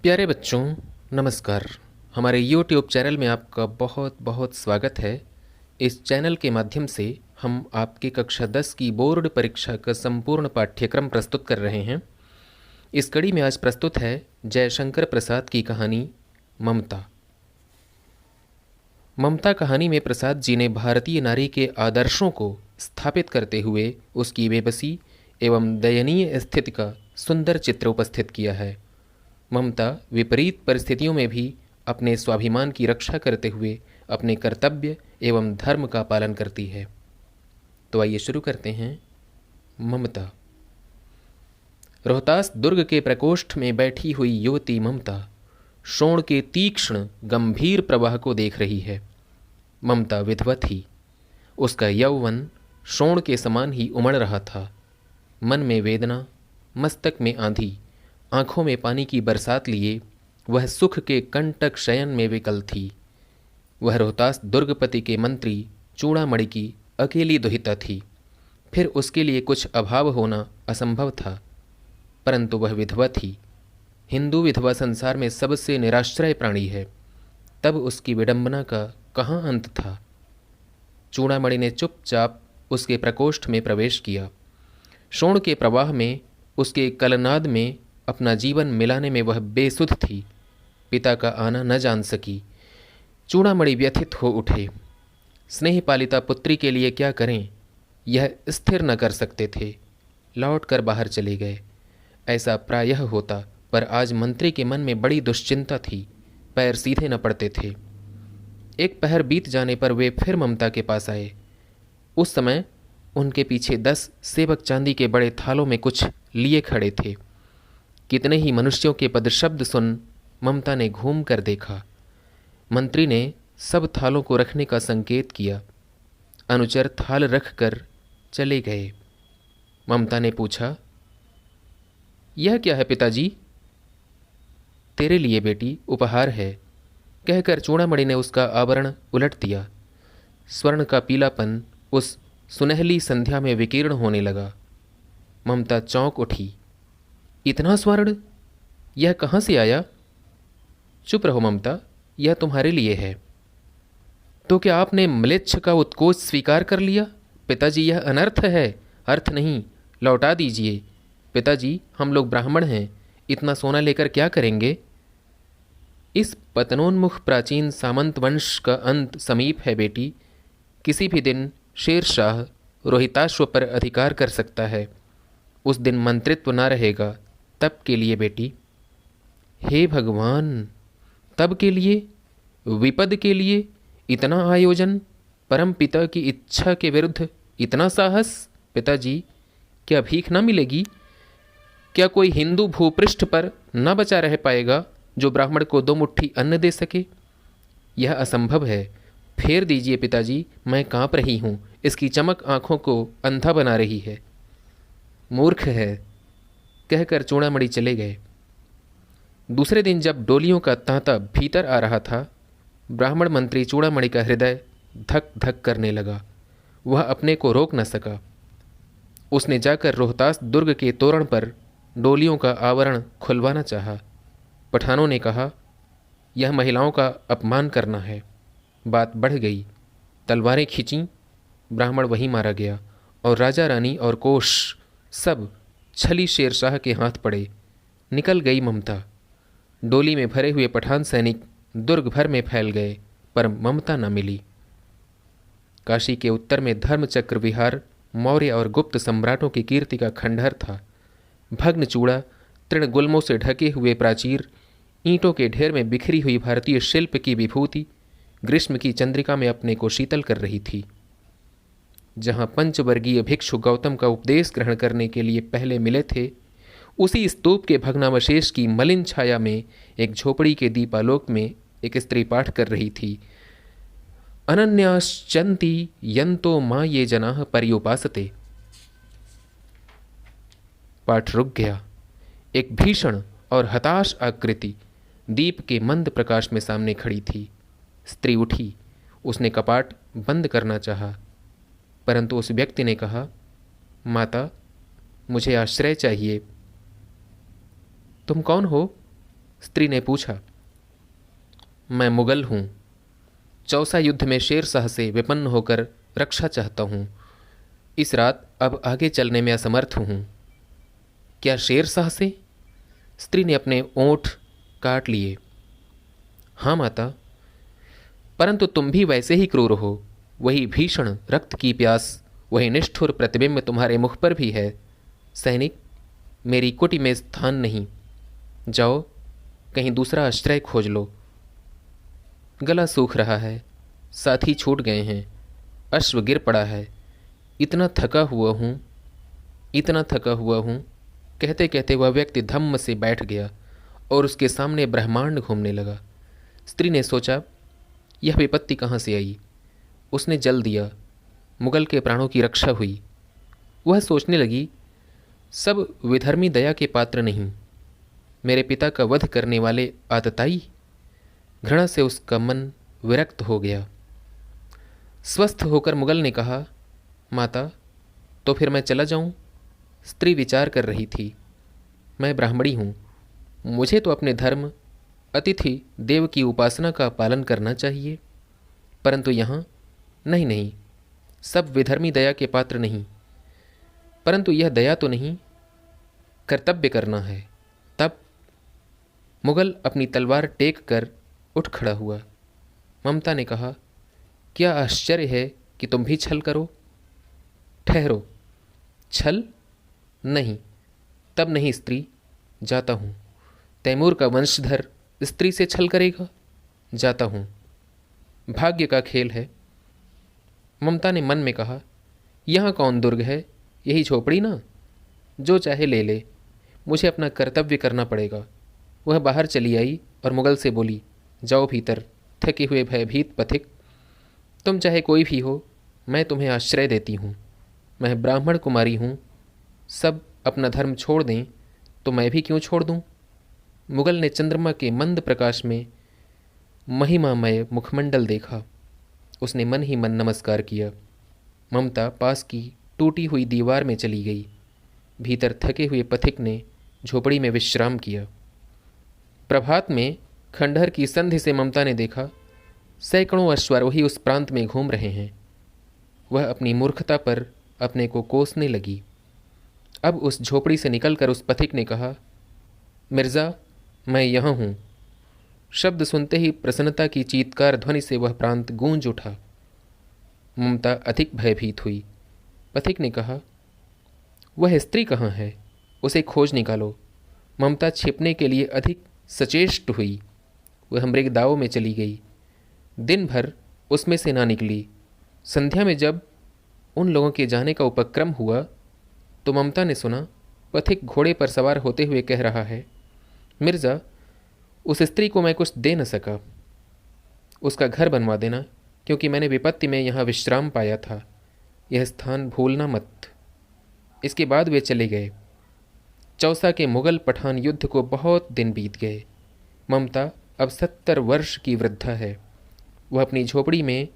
प्यारे बच्चों, नमस्कार। हमारे YouTube चैनल में आपका बहुत बहुत स्वागत है। इस चैनल के माध्यम से हम आपकी कक्षा 10 की बोर्ड परीक्षा का संपूर्ण पाठ्यक्रम प्रस्तुत कर रहे हैं। इस कड़ी में आज प्रस्तुत है जयशंकर प्रसाद की कहानी ममता। ममता कहानी में प्रसाद जी ने भारतीय नारी के आदर्शों को स्थापित करते हुए उसकी बेबसी एवं दयनीय स्थिति का सुंदर चित्र उपस्थित किया है। ममता विपरीत परिस्थितियों में भी अपने स्वाभिमान की रक्षा करते हुए अपने कर्तव्य एवं धर्म का पालन करती है। तो आइए शुरू करते हैं। ममता। रोहतास दुर्ग के प्रकोष्ठ में बैठी हुई युवती ममता शोण के तीक्ष्ण गंभीर प्रवाह को देख रही है। ममता विधवा थी। उसका यौवन शोण के समान ही उमड़ रहा था। मन में वेदना, मस्तक में आंधी, आंखों में पानी की बरसात लिए वह सुख के कंटक शयन में विकल थी। वह रोहतास दुर्गपति के मंत्री चूड़ामणि की अकेली दुहिता थी। फिर उसके लिए कुछ अभाव होना असंभव था, परंतु वह विधवा थी। हिंदू विधवा संसार में सबसे निराश्रय प्राणी है। तब उसकी विडंबना का कहाँ अंत था। चूड़ामणि ने चुपचाप उसके प्रकोष्ठ में प्रवेश किया। शोण के प्रवाह में, उसके कलनाद में अपना जीवन मिलाने में वह बेसुध थी। पिता का आना न जान सकी। चूड़ामणि व्यथित हो उठे। स्नेह पालिता पुत्री के लिए क्या करें, यह स्थिर न कर सकते थे। लौट कर बाहर चले गए। ऐसा प्रायः होता, पर आज मंत्री के मन में बड़ी दुश्चिंता थी। पैर सीधे न पड़ते थे। एक पहर बीत जाने पर वे फिर ममता के पास आए। उस समय उनके पीछे 10 सेवक चांदी के बड़े थालों में कुछ लिए खड़े थे। कितने ही मनुष्यों के पदशब्द सुन ममता ने घूम कर देखा। मंत्री ने सब थालों को रखने का संकेत किया। अनुचर थाल रख कर चले गए। ममता ने पूछा, यह क्या है पिताजी? तेरे लिए बेटी, उपहार है, कहकर चूड़ामणि ने उसका आवरण उलट दिया। स्वर्ण का पीलापन उस सुनहली संध्या में विकीर्ण होने लगा। ममता चौंक उठी। इतना स्वर्ण, यह कहाँ से आया? चुप रहो ममता, यह तुम्हारे लिए है। तो क्या आपने म्लेच्छ का उत्कोच स्वीकार कर लिया? पिताजी, यह अनर्थ है, अर्थ नहीं, लौटा दीजिए। पिताजी, हम लोग ब्राह्मण हैं, इतना सोना लेकर क्या करेंगे? इस पतनोन्मुख प्राचीन सामंत वंश का अंत समीप है बेटी। किसी भी दिन शेरशाह रोहिताश्व पर अधिकार कर सकता है। उस दिन मंत्रित्व न रहेगा। तब के लिए बेटी। हे भगवान, तब के लिए, विपद के लिए इतना आयोजन, परम पिता की इच्छा के विरुद्ध इतना साहस? पिताजी, क्या भीख ना मिलेगी? क्या कोई हिंदू भूपृष्ठ पर न बचा रह पाएगा जो ब्राह्मण को 2 मुट्ठी अन्न दे सके? यह असंभव है। फेर दीजिए पिताजी, मैं कांप रही हूँ। इसकी चमक आंखों को अंधा बना रही है। मूर्ख है, कहकर चूड़ामणि चले गए। दूसरे दिन जब डोलियों का तांता भीतर आ रहा था, ब्राह्मण मंत्री चूड़ामणि का हृदय धक धक करने लगा। वह अपने को रोक न सका। उसने जाकर रोहतास दुर्ग के तोरण पर डोलियों का आवरण खुलवाना चाहा। पठानों ने कहा, यह महिलाओं का अपमान करना है। बात बढ़ गई। तलवारें खींचीं। ब्राह्मण वहीं मारा गया और राजा रानी और कोष सब छली शेरशाह के हाथ पड़े। निकल गई ममता। डोली में भरे हुए पठान सैनिक दुर्ग भर में फैल गए, पर ममता न मिली। काशी के उत्तर में धर्मचक्र विहार मौर्य और गुप्त सम्राटों की कीर्ति का खंडहर था। भग्न चूड़ा, तृण गुल्मों से ढके हुए प्राचीर, ईंटों के ढेर में बिखरी हुई भारतीय शिल्प की विभूति ग्रीष्म की चंद्रिका में अपने को शीतल कर रही थी। जहाँ पंचवर्गीय भिक्षु गौतम का उपदेश ग्रहण करने के लिए पहले मिले थे, उसी स्तूप के भग्नावशेष की मलिन छाया में एक झोपड़ी के दीपालोक में एक स्त्री पाठ कर रही थी। अनन्याश्चन्ति यंतो माँ ये जनाः पर्युपासते। पाठ रुक गया। एक भीषण और हताश आकृति दीप के मंद प्रकाश में सामने खड़ी थी। स्त्री उठी। उसने कपाट बंद करना चाहा, परंतु उस व्यक्ति ने कहा, माता, मुझे आश्रय चाहिए। तुम कौन हो? स्त्री ने पूछा, मैं मुगल हूँ, चौसा युद्ध में शेर शाह से विपन्न होकर रक्षा चाहता हूँ। इस रात अब आगे चलने में असमर्थ हूँ। क्या शेर शाह से? स्त्री ने अपने ओंठ काट लिए। हाँ माता, परंतु तुम भी वैसे ही क्रूर हो। वही भीषण रक्त की प्यास, वही निष्ठुर प्रतिबिंब तुम्हारे मुख पर भी है। सैनिक, मेरी कुटी में स्थान नहीं, जाओ कहीं दूसरा आश्रय खोज लो। गला सूख रहा है, साथी छूट गए हैं, अश्व गिर पड़ा है, इतना थका हुआ हूँ। कहते कहते वह व्यक्ति धम्म से बैठ गया और उसके सामने ब्रह्मांड घूमने लगा। स्त्री ने सोचा, यह विपत्ति कहाँ से आई? उसने जल दिया, मुगल के प्राणों की रक्षा हुई। वह सोचने लगी, सब विधर्मी दया के पात्र नहीं, मेरे पिता का वध करने वाले आतताई। घृणा से उसका मन विरक्त हो गया। स्वस्थ होकर मुगल ने कहा, माता, तो फिर मैं चला जाऊं? स्त्री विचार कर रही थी। मैं ब्राह्मणी हूँ, मुझे तो अपने धर्म, अतिथि देव की उपासना का पालन करना चाहिए, परंतु यहाँ नहीं, सब विधर्मी दया के पात्र नहीं। परंतु यह दया तो नहीं, कर्तव्य करना है। तब मुगल अपनी तलवार टेक कर उठ खड़ा हुआ। ममता ने कहा, क्या आश्चर्य है कि तुम भी छल करो? ठहरो, छल नहीं, तब नहीं स्त्री, जाता हूँ। तैमूर का वंशधर स्त्री से छल करेगा? जाता हूँ, भाग्य का खेल है। ममता ने मन में कहा, यहाँ कौन दुर्ग है, यही झोपड़ी ना, जो चाहे ले ले, मुझे अपना कर्तव्य करना पड़ेगा। वह बाहर चली आई और मुगल से बोली, जाओ भीतर, थके हुए भयभीत पथिक। तुम चाहे कोई भी हो, मैं तुम्हें आश्रय देती हूँ। मैं ब्राह्मण कुमारी हूँ, सब अपना धर्म छोड़ दें तो मैं भी क्यों छोड़ दूँ? मुगल ने चंद्रमा के मंद प्रकाश में महिमामय मुखमंडल देखा। उसने मन ही मन नमस्कार किया। ममता पास की टूटी हुई दीवार में चली गई। भीतर थके हुए पथिक ने झोपड़ी में विश्राम किया। प्रभात में खंडहर की संधि से ममता ने देखा, सैकड़ों अश्वारोही उस प्रांत में घूम रहे हैं। वह अपनी मूर्खता पर अपने को कोसने लगी। अब उस झोपड़ी से निकलकर उस पथिक ने कहा, मिर्ज़ा, मैं यहाँ हूँ। शब्द सुनते ही प्रसन्नता की चीत्कार ध्वनि से वह प्रांत गूंज उठा। ममता अधिक भयभीत हुई। पथिक ने कहा, वह स्त्री कहाँ है? उसे खोज निकालो। ममता छिपने के लिए अधिक सचेष्ट हुई। वह मृगदाओं में चली गई। दिन भर उसमें से ना निकली। संध्या में जब उन लोगों के जाने का उपक्रम हुआ तो ममता ने सुना, पथिक घोड़े पर सवार होते हुए कह रहा है, मिर्ज़ा, उस स्त्री को मैं कुछ दे न सका। उसका घर बनवा देना, क्योंकि मैंने विपत्ति में यहाँ विश्राम पाया था। यह स्थान भूलना मत। इसके बाद वे चले गए। चौसा के मुगल पठान युद्ध को बहुत दिन बीत गए। ममता अब 70 वर्ष की वृद्धा है। वह अपनी झोपड़ी में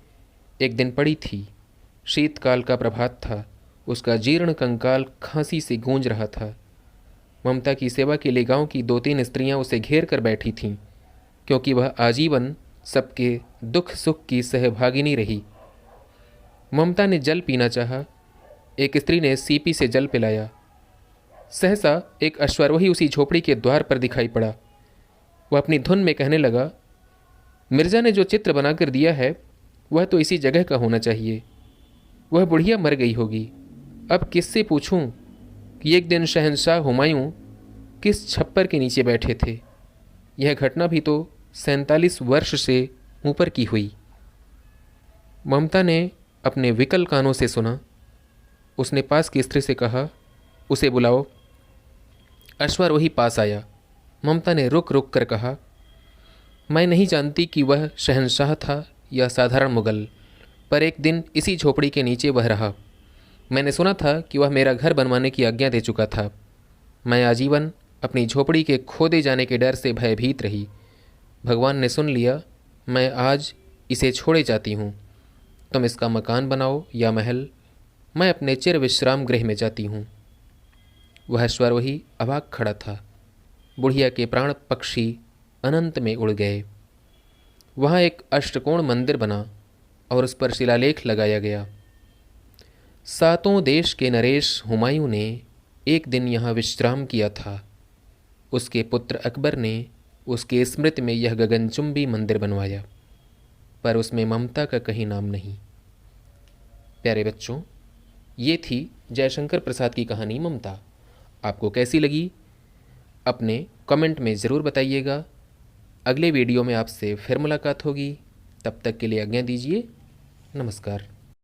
एक दिन पड़ी थी। शीतकाल का प्रभात था। उसका जीर्ण कंकाल खांसी से गूंज रहा था। ममता की सेवा के लिए गांव की 2-3 स्त्रियां उसे घेर कर बैठी थीं, क्योंकि वह आजीवन सबके दुख सुख की सहभागिनी रही। ममता ने जल पीना चाहा। एक स्त्री ने सीपी से जल पिलाया। सहसा एक अश्वारोही उसी झोपड़ी के द्वार पर दिखाई पड़ा। वह अपनी धुन में कहने लगा, मिर्जा ने जो चित्र बनाकर दिया है वह तो इसी जगह का होना चाहिए। वह बुढ़िया मर गई होगी। अब किससे पूछूं कि एक दिन शहंशाह हुमायूं किस छप्पर के नीचे बैठे थे। यह घटना भी तो 47 वर्ष से ऊपर की हुई। ममता ने अपने विकल कानों से सुना। उसने पास की स्त्री से कहा, उसे बुलाओ। अश्वारोही पास आया। ममता ने रुक रुक कर कहा, मैं नहीं जानती कि वह शहंशाह था या साधारण मुगल, पर एक दिन इसी झोपड़ी के नीचे वह रहा। मैंने सुना था कि वह मेरा घर बनवाने की आज्ञा दे चुका था। मैं आजीवन अपनी झोपड़ी के खोदे जाने के डर से भयभीत रही। भगवान ने सुन लिया। मैं आज इसे छोड़े जाती हूँ। तुम इसका मकान बनाओ या महल, मैं अपने चिर विश्राम गृह में जाती हूँ। वह अश्वारोही अवाक खड़ा था। बुढ़िया के प्राण पक्षी अनंत में उड़ गए। वहाँ एक अष्टकोण मंदिर बना और उस पर शिलालेख लगाया गया। सातों देश के नरेश हुमायूं ने एक दिन यहाँ विश्राम किया था। उसके पुत्र अकबर ने उसके स्मृति में यह गगनचुंबी मंदिर बनवाया, पर उसमें ममता का कहीं नाम नहीं। प्यारे बच्चों, ये थी जयशंकर प्रसाद की कहानी ममता। आपको कैसी लगी अपने कमेंट में ज़रूर बताइएगा। अगले वीडियो में आपसे फिर मुलाकात होगी। तब तक के लिए आज्ञा दीजिए। नमस्कार।